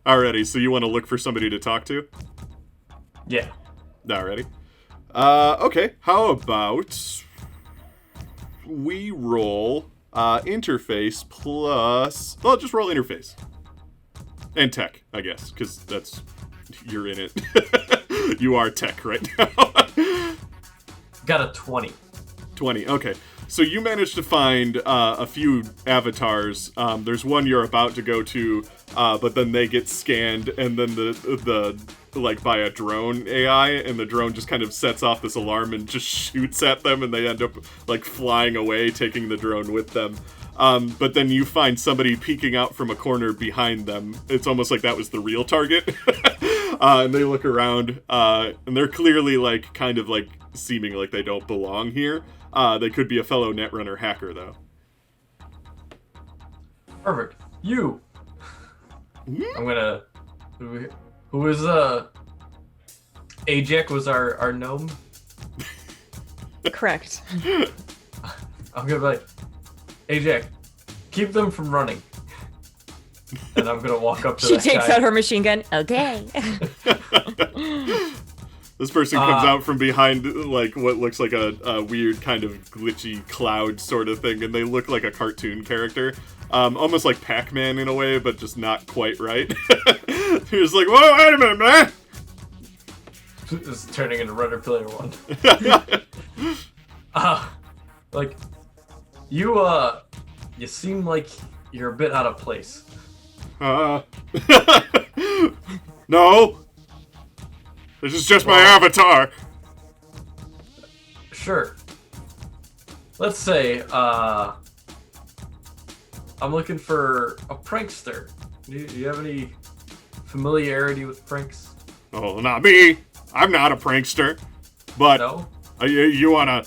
Alrighty, so you want to look for somebody to talk to? Yeah. Alrighty. Okay, how about we roll interface plus... Well, just roll interface. And tech, I guess, because that's... You're in it. You are tech right now. Got a 20. 20, okay. So you managed to find a few avatars. There's one you're about to go to, but then they get scanned, and then the like by a drone AI, and the drone just kind of sets off this alarm and just shoots at them, and they end up like flying away, taking the drone with them. But then you find somebody peeking out from a corner behind them. It's almost like that was the real target. And they look around, and they're clearly like kind of like seeming like they don't belong here. They could be a fellow Netrunner hacker, though. Perfect. You. I'm gonna. Who is Ajax was our gnome. Correct. I'm gonna be like, Ajax, keep them from running. And I'm gonna walk up to She that takes guy. out her machine gun. Okay. This person comes out from behind, like, what looks like a weird kind of glitchy cloud sort of thing, and they look like a cartoon character. Almost like Pac-Man in a way, but just not quite right. You're just like, whoa, wait a minute, man! It's turning into Runner Player 1. Like, you seem like you're a bit out of place. No! This is just my avatar! Sure. Let's say, I'm looking for a prankster. Do you have any familiarity with pranks? Oh, not me! I'm not a prankster. But, No? you wanna...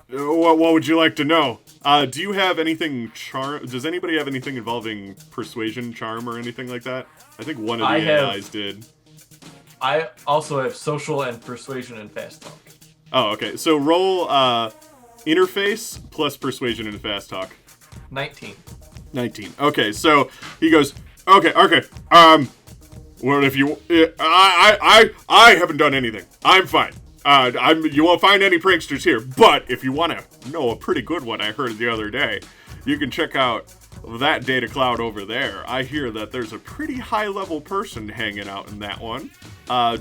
What would you like to know? Do you have anything Does anybody have anything involving persuasion, charm, or anything like that? I think one of the AIs did. I also have social and persuasion and fast talk. Oh, okay. So roll interface plus persuasion and fast talk. 19. 19. Okay, so he goes, okay. Well, if you, I haven't done anything. I'm fine. You won't find any pranksters here. But if you want to know a pretty good one I heard the other day, you can check out that data cloud over there. I hear that there's a pretty high-level person hanging out in that one,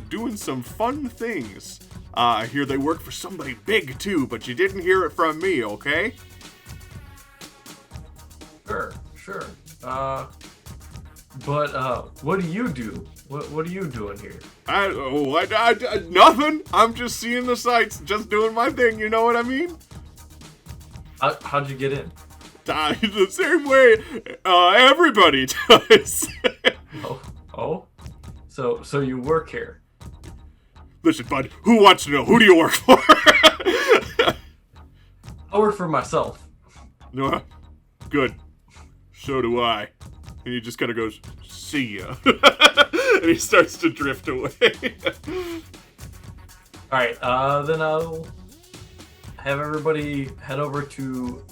doing some fun things. I hear they work for somebody big, too, but you didn't hear it from me, okay? Sure. But what do you do? What are you doing here? I nothing. I'm just seeing the sights, just doing my thing, you know what I mean? How'd you get in? The same way everybody does. Oh? So you work here? Listen, bud, who wants to know? Who do you work for? I work for myself. No, good. So do I. And he just kind of goes, see ya. And he starts to drift away. Alright, then I'll have everybody head over to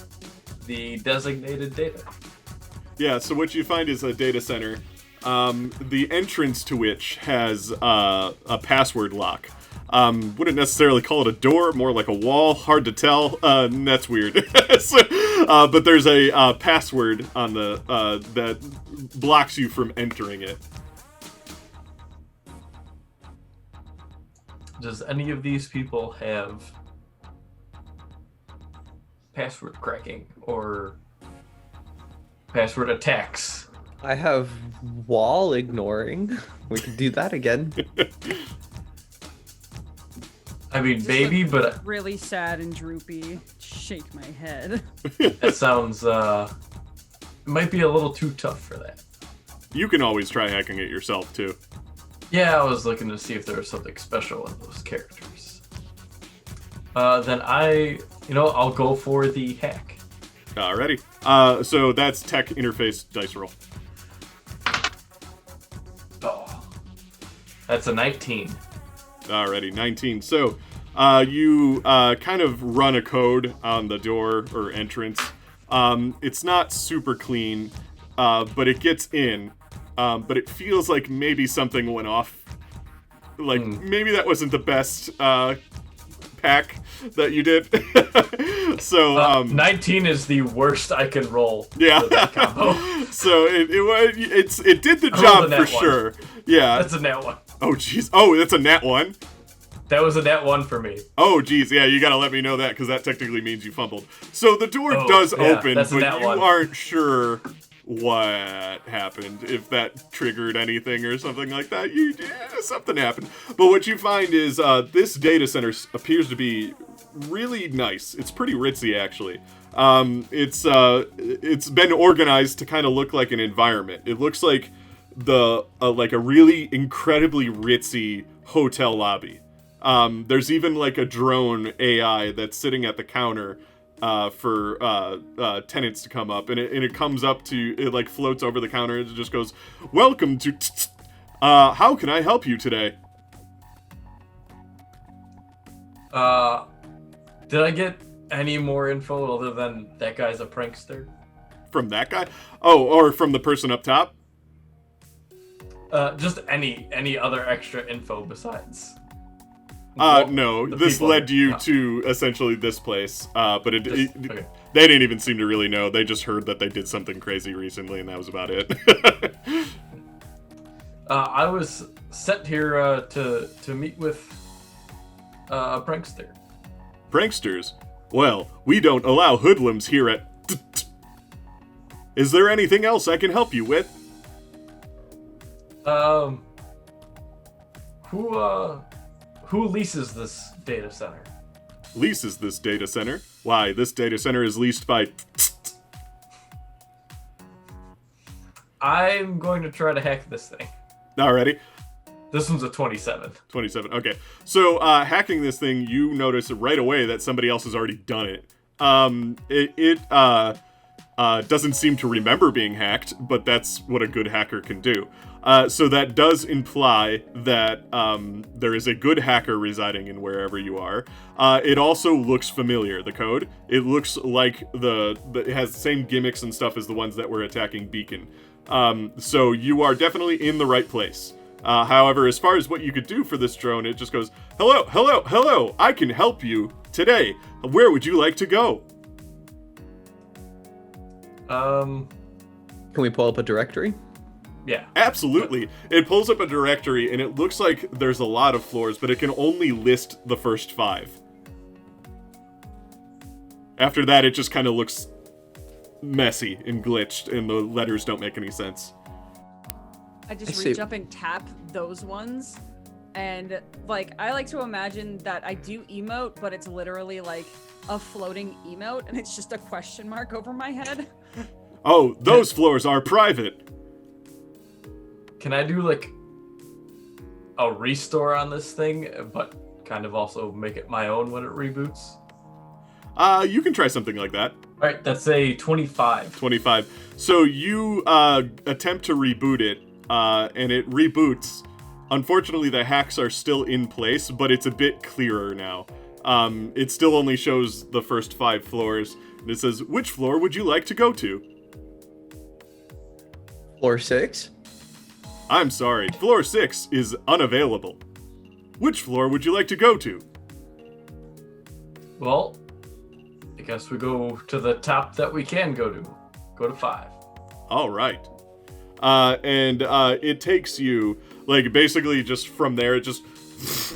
the designated data. Yeah, so what you find is a data center, the entrance to which has a password lock. Wouldn't necessarily call it a door, more like a wall, hard to tell. That's weird. But there's a password on the that blocks you from entering it. Does any of these people have password cracking or password attacks? I have wall ignoring. We could do that again. I mean, Just maybe, look but really sad and droopy. Shake my head. that sounds, it might be a little too tough for that. You can always try hacking it yourself, too. Yeah, I was looking to see if there was something special in those characters. Then I'll go for the hack. Alrighty. So that's tech interface dice roll. Oh, that's a 19. Alrighty, 19. So, you kind of run a code on the door or entrance. It's not super clean, but it gets in. but it feels like maybe something went off. Like, maybe that wasn't the best pack that you did. So 19 is the worst I can roll. Yeah. For that combo. So it did the I rolled job a nat for one. sure. Yeah. That's a nat 1. Oh jeez. Oh, that's a nat 1. That was a nat 1 for me. Oh geez. Yeah, you gotta let me know that because that technically means you fumbled. So the door Oh, does yeah, open, that's a but nat you 1. aren't sure what happened, if that triggered anything or something like that. Something happened. But what you find is this data center appears to be really nice. It's pretty ritzy, actually. It's been organized to kind of look like an environment. It looks like like a really incredibly ritzy hotel lobby. There's even like a drone AI that's sitting at the counter for tenants to come up, and it comes up to, it like floats over the counter and it just goes, "Welcome to how can I help you today?" Did I get any more info other than that guy's a prankster? From that guy? Oh, or from the person up top? Just any other extra info besides. No, the this people led here. you No. to essentially this place, but Okay. they didn't even seem to really know. They just heard that they did something crazy recently, and that was about it. I was sent here to meet with a prankster. Pranksters? Well, we don't allow hoodlums here at... Is there anything else I can help you with? Who leases this data center? Leases this data center? Why, this data center is leased by... I'm going to try to hack this thing. Alrighty. This one's a 27. 27, okay. So, hacking this thing, you notice right away that somebody else has already done it. It doesn't seem to remember being hacked, but that's what a good hacker can do. So that does imply that there is a good hacker residing in wherever you are. It also looks familiar, the code. It looks like it has the same gimmicks and stuff as the ones that were attacking Beacon. So you are definitely in the right place. However, as far as what you could do for this drone, it just goes, "Hello, hello, hello, I can help you today. Where would you like to go?" Can we pull up a directory? Yeah. Absolutely. It pulls up a directory, and it looks like there's a lot of floors, but it can only list the first 5. After that, it just kind of looks messy and glitched, and the letters don't make any sense. I just I reach see. up and tap those ones. And, like, I like to imagine that I do emote, but it's literally, like, a floating emote, and it's just a question mark over my head. Oh, those floors are private. Can I do like a restore on this thing, but kind of also make it my own when it reboots? You can try something like that. All right, that's a 25. 25. So you attempt to reboot it, and it reboots. Unfortunately, the hacks are still in place, but it's a bit clearer now. It still only shows the first 5 floors, and it says, "Which floor would you like to go to?" Floor 6? I'm sorry, floor 6 is unavailable. Which floor would you like to go to? Well, I guess we go to the top that we can go to. Go to 5. All right. And it takes you, like, basically just from there, it just,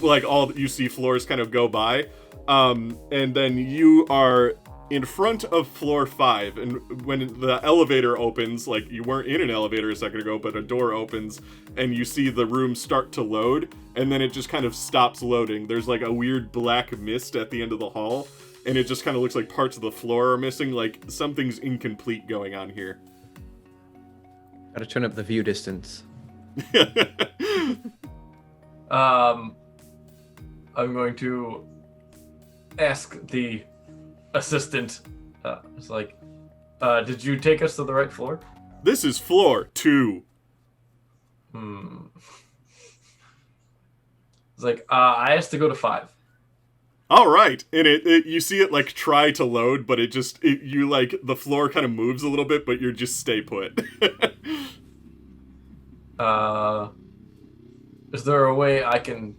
like, all you see floors kind of go by. And then you are in front of floor 5, and when the elevator opens, like, you weren't in an elevator a second ago, but a door opens, and you see the room start to load, and then it just kind of stops loading. There's, like, a weird black mist at the end of the hall, and it just kind of looks like parts of the floor are missing, like, something's incomplete going on here. Gotta turn up the view distance. I'm going to ask the assistant. It's like, did you take us to the right floor? This is floor 2. It's like, I asked to go to 5. All right, and it you see it like try to load, but you like the floor kind of moves a little bit, but you just stay put. Is there a way I can...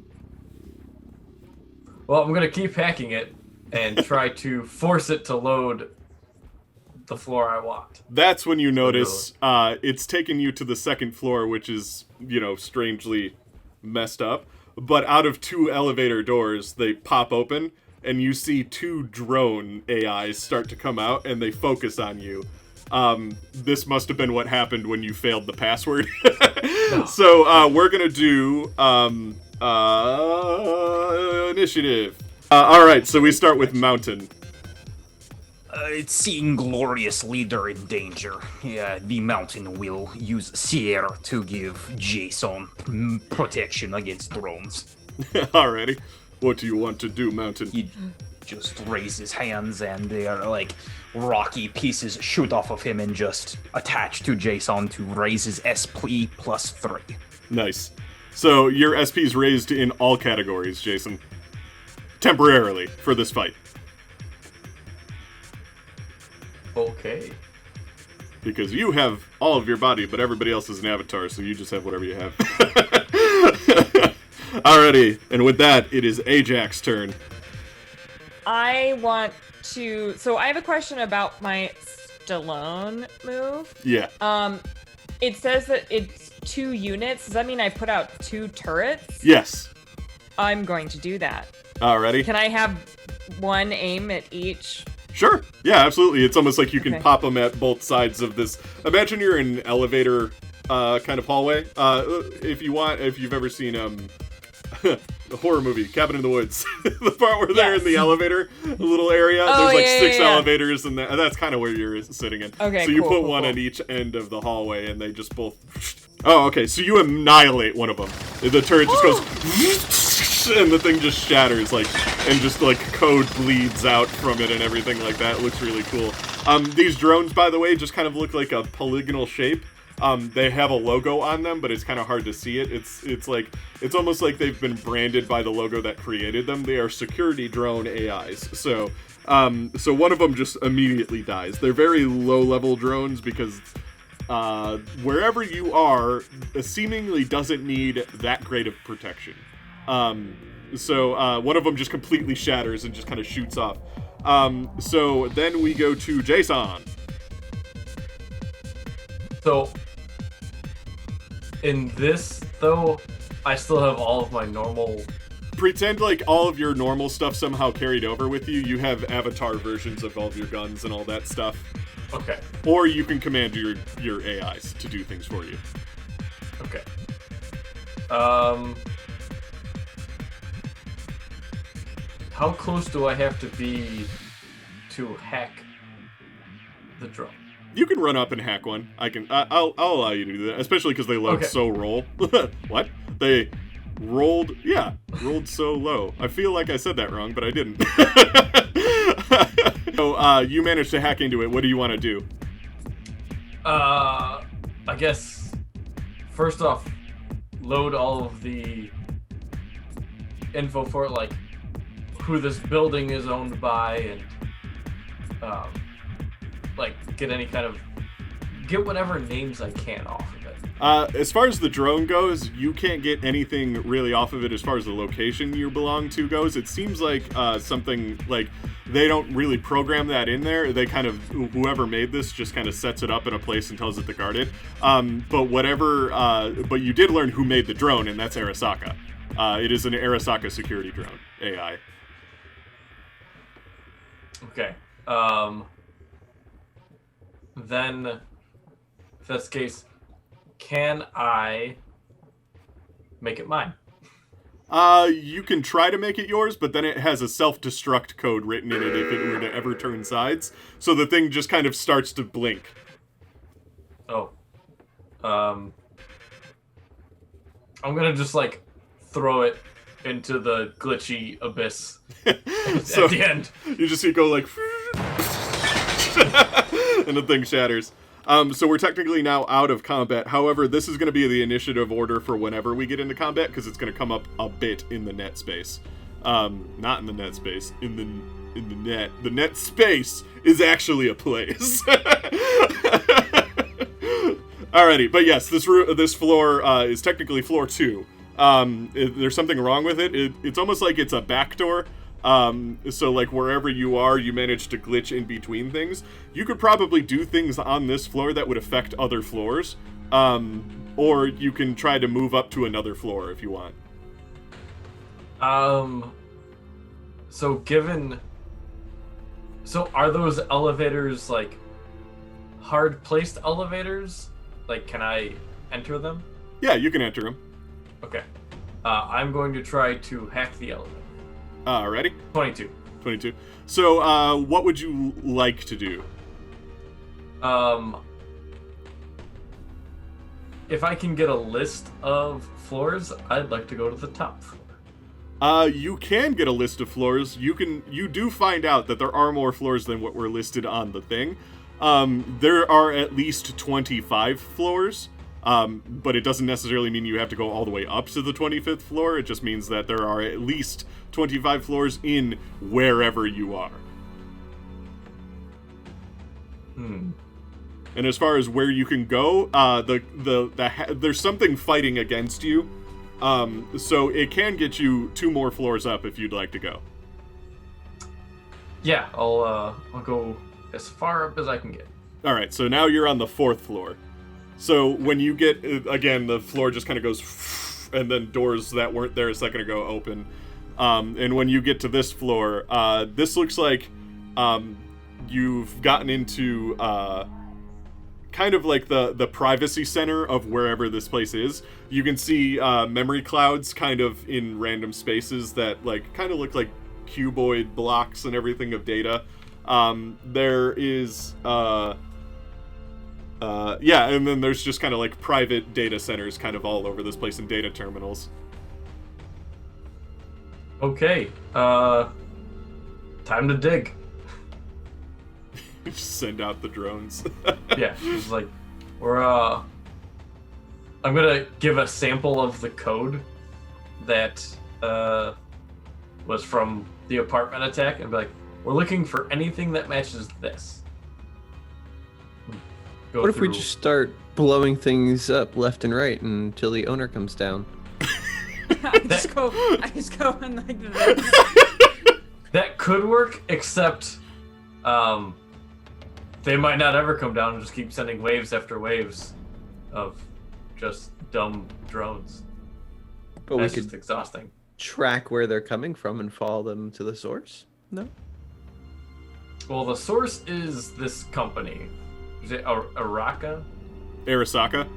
Well, I'm gonna keep hacking it and try to force it to load the floor I want. That's when you notice it's taken you to the second floor, which is, strangely messed up. But out of 2 elevator doors, they pop open, and you see 2 drone AIs start to come out, and they focus on you. This must have been what happened when you failed the password. So we're gonna do initiative. All right, so we start with Mountain. Seeing glorious leader in danger, the Mountain will use Sierra to give JSON protection against drones. Alrighty. What do you want to do, Mountain? He just raises his hands and they are like rocky pieces shoot off of him and just attach to JSON to raise his SP +3. Nice. So your SP is raised in all categories, Jason. Temporarily, for this fight. Okay. Because you have all of your body, but everybody else is an avatar, so you just have whatever you have. Alrighty, and with that, it is Ajax's turn. I want to... So I have a question about my Stallone move. Yeah. It says that it's 2 units. Does that mean I put out 2 turrets? Yes. I'm going to do that. Alrighty. Can I have one aim at each? Sure. Yeah, absolutely. It's almost like you can Okay. pop them at both sides of this. Imagine you're in an elevator kind of hallway. If you've ever seen the horror movie, Cabin in the Woods, the part where they're in the elevator, little area, Oh, there's like yeah, 6 yeah, yeah. elevators, and that's kind of where you're sitting in. Okay, so you cool, put cool, one cool. at each end of the hallway, and they just both... Oh, okay, so you annihilate one of them. The turret just goes... and the thing just shatters, and just, code bleeds out from it and everything like that. It looks really cool. These drones, by the way, just kind of look like a polygonal shape. They have a logo on them, but it's kind of hard to see it. It's almost like they've been branded by the logo that created them. They are security drone AIs. So one of them just immediately dies. They're very low-level drones because wherever you are, seemingly doesn't need that great of protection. So one of them just completely shatters and just kind of shoots off. So then we go to Jason. So, in this, though, I still have all of my normal... Pretend like all of your normal stuff somehow carried over with you. You have avatar versions of all of your guns and all that stuff. Okay. Or you can command your AIs to do things for you. Okay. How close do I have to be to hack the drone? You can run up and hack one. I'll allow you to do that, especially because they load Okay. so roll. What? They rolled so low. I feel like I said that wrong, but I didn't. So, you managed to hack into it. What do you want to do? I guess, first off, load all of the info for, who this building is owned by and, get whatever names I can off of it. As far as the drone goes, you can't get anything really off of it as far as the location you belong to goes. It seems like something like they don't really program that in there. They kind of, whoever made this just kind of sets it up in a place and tells it to guard it. But you did learn who made the drone, and that's Arasaka. It is an Arasaka security drone, AI. Okay. Then, if that's the case, can I make it mine? You can try to make it yours, but then it has a self-destruct code written in it if it were to ever turn sides. So the thing just kind of starts to blink. Oh. I'm gonna just, throw it into the glitchy abyss So at the end. you just see it go and the thing shatters. So we're technically now out of combat. However, this is going to be the initiative order for whenever we get into combat, because it's going to come up a bit in the net space. Not in the net space, in the net. The net space is actually a place. Alrighty, but yes, this floor is technically floor 2. There's something wrong with it. It's almost like it's a backdoor. So like wherever you are, you manage to glitch in between things. You could probably do things on this floor that would affect other floors. Or you can try to move up to another floor if you want. So are those elevators like hard placed elevators? Like, can I enter them? Yeah, you can enter them. Okay. I'm going to try to hack the elevator. Ready? 22. 22. So, what would you like to do? If I can get a list of floors, I'd like to go to the top floor. You can get a list of floors. You do find out that there are more floors than what were listed on the thing. There are at least 25 floors, but it doesn't necessarily mean you have to go all the way up to the 25th floor. It just means that there are at least 25 floors in wherever you are. And as far as where you can go, there's something fighting against you. So it can get you 2 more floors up if you'd like to go. Yeah, I'll go as far up as I can get. All right, so now you're on the 4th floor. So when you get, again, the floor just kind of goes, and then doors that weren't there a second ago open. And when you get to this floor, this looks like you've gotten into kind of like the privacy center of wherever this place is. You can see memory clouds kind of in random spaces that like kind of look like cuboid blocks and everything of data. There is and then there's just kind of like private data centers kind of all over this place and data terminals. Okay, time to dig. Just send out the drones. Yeah, it's like I'm gonna give a sample of the code that was from the apartment attack and be like, we're looking for anything that matches this. What if we just start blowing things up left and right until the owner comes down? I just go and like this. That could work, except they might not ever come down and just keep sending waves after waves of just dumb drones. But That's we just could exhausting. track where they're coming from and follow them to the source? No? Well, the source is this company. Is it Araka? Arasaka?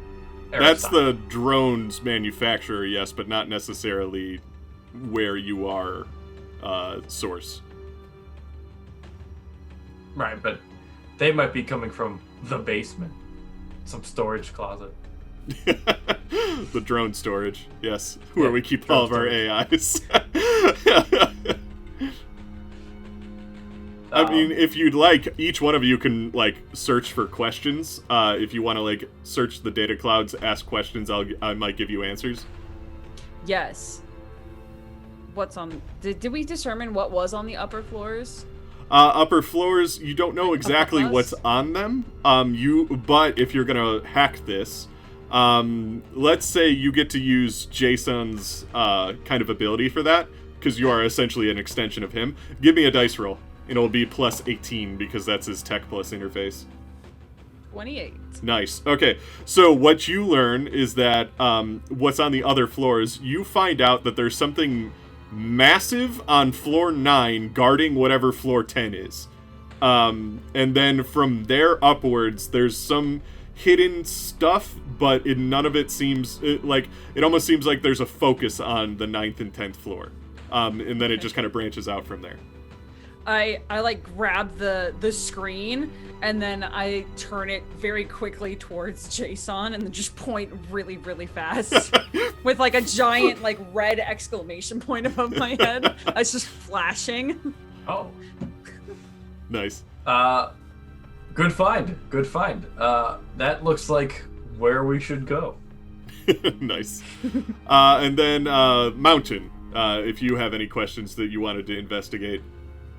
That's the drones manufacturer, yes, but not necessarily where you are source. Right, but they might be coming from the basement. Some storage closet. The drone storage, yes. Where we keep all of our AIs. I mean, if you'd like, each one of you can, like, search for questions. If you want to, like, search the data clouds, ask questions, I might give you answers. Yes. What's on... Did we determine what was on the upper floors? Upper floors, you don't know exactly what's on them. But if you're gonna hack this, let's say you get to use Jason's kind of ability for that, because you are essentially an extension of him. Give me a dice roll. It'll be plus 18 because that's his Tech Plus interface. 28. Nice. Okay, so what you learn is that what's on the other floors, you find out that there's something massive on floor 9 guarding whatever floor 10 is. And then from there upwards, there's some hidden stuff, but none of it seems... It almost seems like there's a focus on the 9th and 10th floor. And then it just kind of branches out from there. I like grab the screen and then I turn it very quickly towards JSON and then just point really, really fast with like a giant like red exclamation point above my head. It's just flashing. Oh. Nice. Good find. Good find. That looks like where we should go. Nice. And then Mountain, if you have any questions that you wanted to investigate.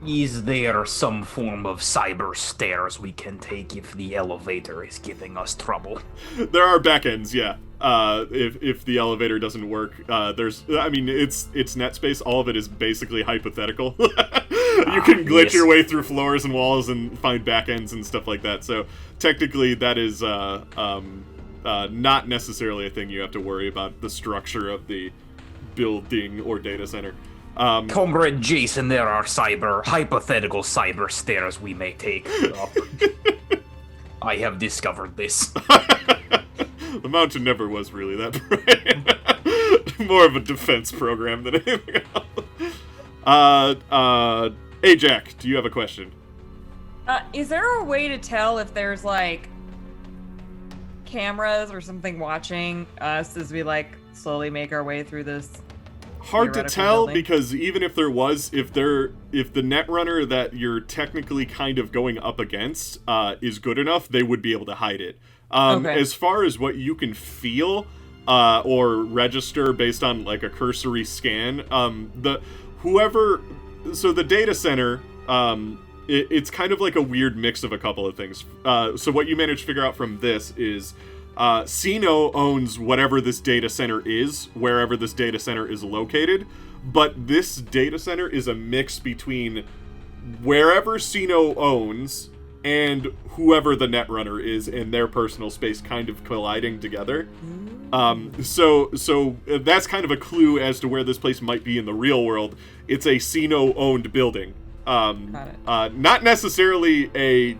Is there some form of cyber stairs we can take if the elevator is giving us trouble? There are backends, yeah. If the elevator doesn't work, it's Netspace. All of it is basically hypothetical. You can glitch your way through floors and walls and find backends and stuff like that. So technically, that is not necessarily a thing you have to worry about, the structure of the building or data center. Comrade Jason, there are hypothetical cyber stairs we may take up. I have discovered this. The mountain never was really that bright. More of a defense program than anything else. Hey, Jack, do you have a question? Is there a way to tell if there's like cameras or something watching us as we like slowly make our way through this? Hard to tell, building? because even if there was, if the Netrunner that you're technically kind of going up against is good enough, they would be able to hide it. Okay. As far as what you can feel or register based on like a cursory scan, the data center, it's kind of like a weird mix of a couple of things. So what you managed to figure out from this is Sino owns whatever this data center is, wherever this data center is located, but this data center is a mix between wherever Sino owns and whoever the Netrunner is in their personal space kind of colliding together. So that's kind of a clue as to where this place might be in the real world. It's a Sino-owned building. Got it. Not necessarily a,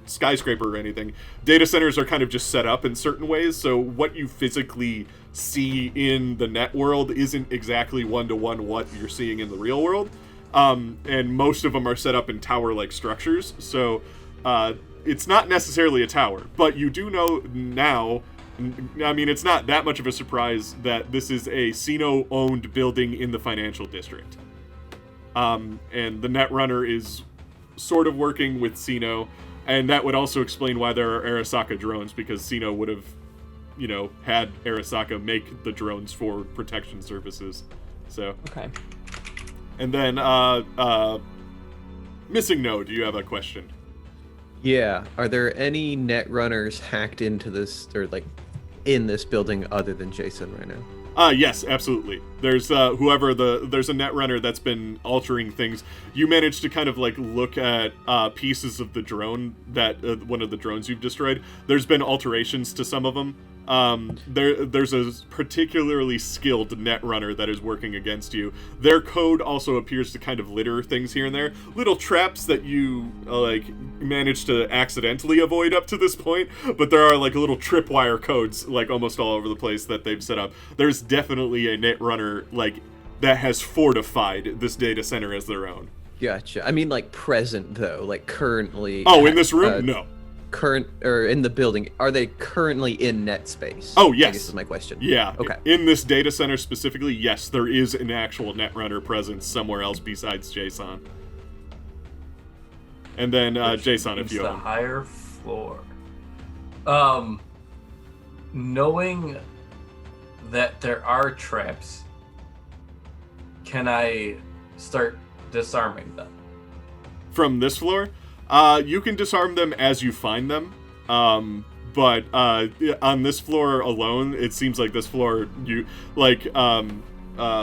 skyscraper or anything. Data centers are kind of just set up in certain ways, so what you physically see in the net world isn't exactly one-to-one what you're seeing in the real world. And most of them are set up in tower-like structures, so it's not necessarily a tower. But you do know now, I mean, it's not that much of a surprise that this is a Sino-owned building in the financial district. And the Netrunner is sort of working with Sino, and that would also explain why there are Arasaka drones, because Sino would have, had Arasaka make the drones for protection services. So. Okay. And then, Missing No, do you have a question? Yeah. Are there any Netrunners hacked into this, or like in this building other than Jason right now? Yes, absolutely. There's there's a Netrunner that's been altering things. You managed to kind of like look at pieces of the drone that one of the drones you've destroyed. There's been alterations to some of them. There's a particularly skilled Netrunner that is working against you. Their code also appears to kind of litter things here and there. Little traps that you managed to accidentally avoid up to this point, but there are like little tripwire codes like almost all over the place that they've set up. There's definitely a Netrunner that has fortified this data center as their own. Gotcha. I mean, like present though, like currently. Oh, in this room? No. Current or in the building, are they currently in Netspace? Oh, yes. I guess is my question. Yeah. Okay. In this data center specifically, yes, there is an actual Netrunner presence somewhere else besides JSON. And then JSON, if you the own. higher floor. Knowing that there are traps, can I start disarming them? From this floor? You can disarm them as you find them, but on this floor alone, it seems like this floor,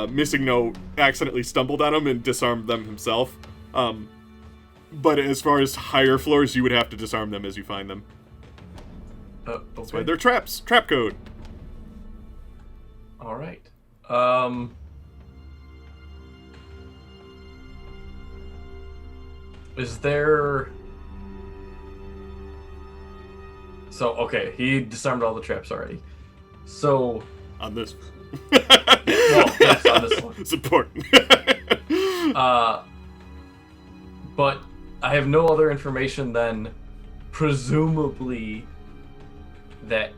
Missing No accidentally stumbled on them and disarmed them himself. But as far as higher floors, you would have to disarm them as you find them. Okay. That's why they're traps. Trap code. All right. Is there... So, okay, he disarmed all the traps already. So... On this. Well, yes, on this one. It's important. But I have no other information than presumably that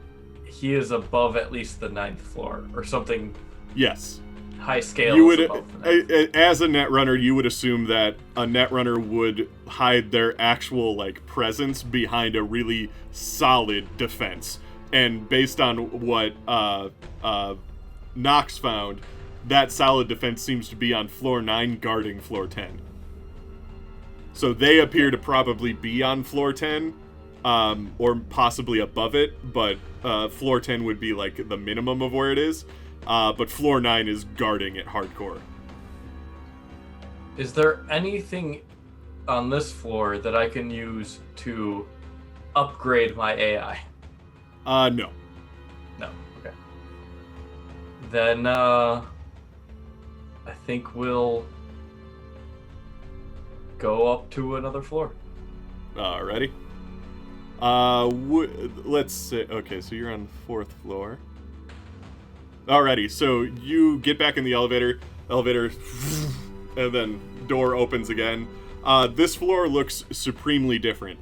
he is above at least the 9th floor or something. Yes. High scale. You would, above the 9th. as a Netrunner, you would assume that a Netrunner would hide their actual presence behind a really solid defense. And based on what Nox found, that solid defense seems to be on floor 9 guarding floor 10. So they appear to probably be on floor 10, or possibly above it, but floor 10 would be like the minimum of where it is. But floor 9 is guarding it hardcore. Is there anything on this floor that I can use to upgrade my AI? No. No. Okay. Then I think we'll go up to another floor. Ready? Let's say, okay, so you're on the 4th floor. Alrighty, so you get back in the elevator, and then door opens again. This floor looks supremely different.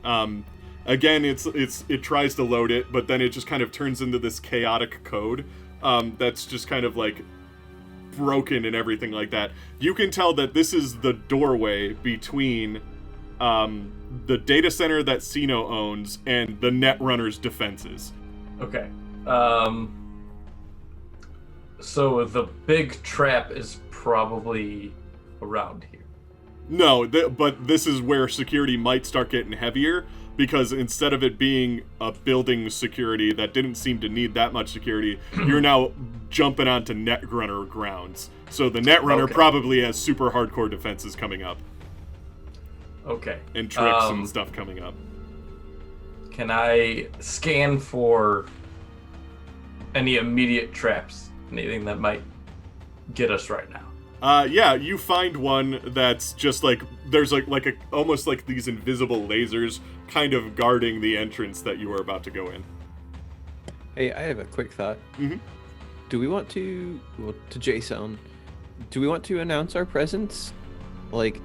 Again, it tries to load it, but then it just kind of turns into this chaotic code that's just kind of like broken and everything like that. You can tell that this is the doorway between the data center that Sino owns and the Netrunner's defenses. Okay. So the big trap is probably around here. No, but this is where security might start getting heavier, because instead of it being a building security that didn't seem to need that much security, you're now jumping onto Netrunner grounds. So the Netrunner probably has super hardcore defenses coming up. Okay. And tricks and stuff coming up. Can I scan for any immediate traps? Anything that might get us right now? Yeah, you find one that's just like, there's like a almost like these invisible lasers kind of guarding the entrance that you are about to go in. Hey, I have a quick thought. Mm-hmm. Do we want to JSON, do we want to announce our presence? Like,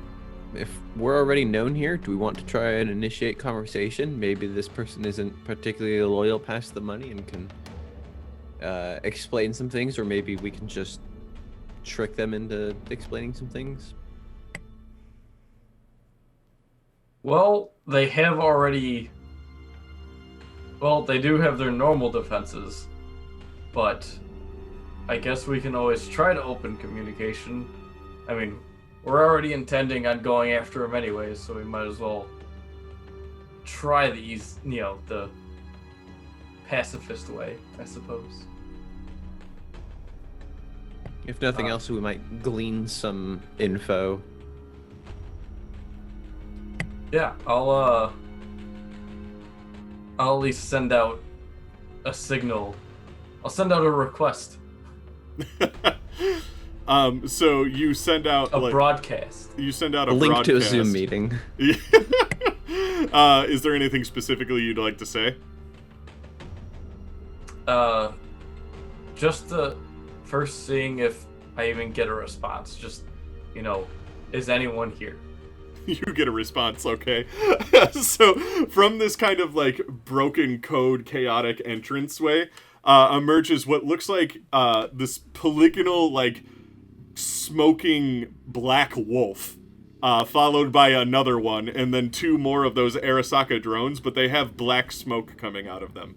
if we're already known here, do we want to try and initiate conversation? Maybe this person isn't particularly loyal past the money and can explain some things, or maybe we can just trick them into explaining some things. Well, they have already... Well, they do have their normal defenses, but I guess we can always try to open communication. I mean, we're already intending on going after him anyways, so we might as well try the pacifist way, I suppose. If nothing else, we might glean some info. Yeah, I'll at least send out a signal. I'll send out a request. So you send out a broadcast. You send out a link broadcast. to a Zoom meeting. Is there anything specifically you'd like to say? Just first seeing if I even get a response. Just, is anyone here? You get a response, okay. So from this kind of like broken code chaotic entranceway emerges what looks like this polygonal like smoking black wolf, followed by another one, and then two more of those Arasaka drones, but they have black smoke coming out of them.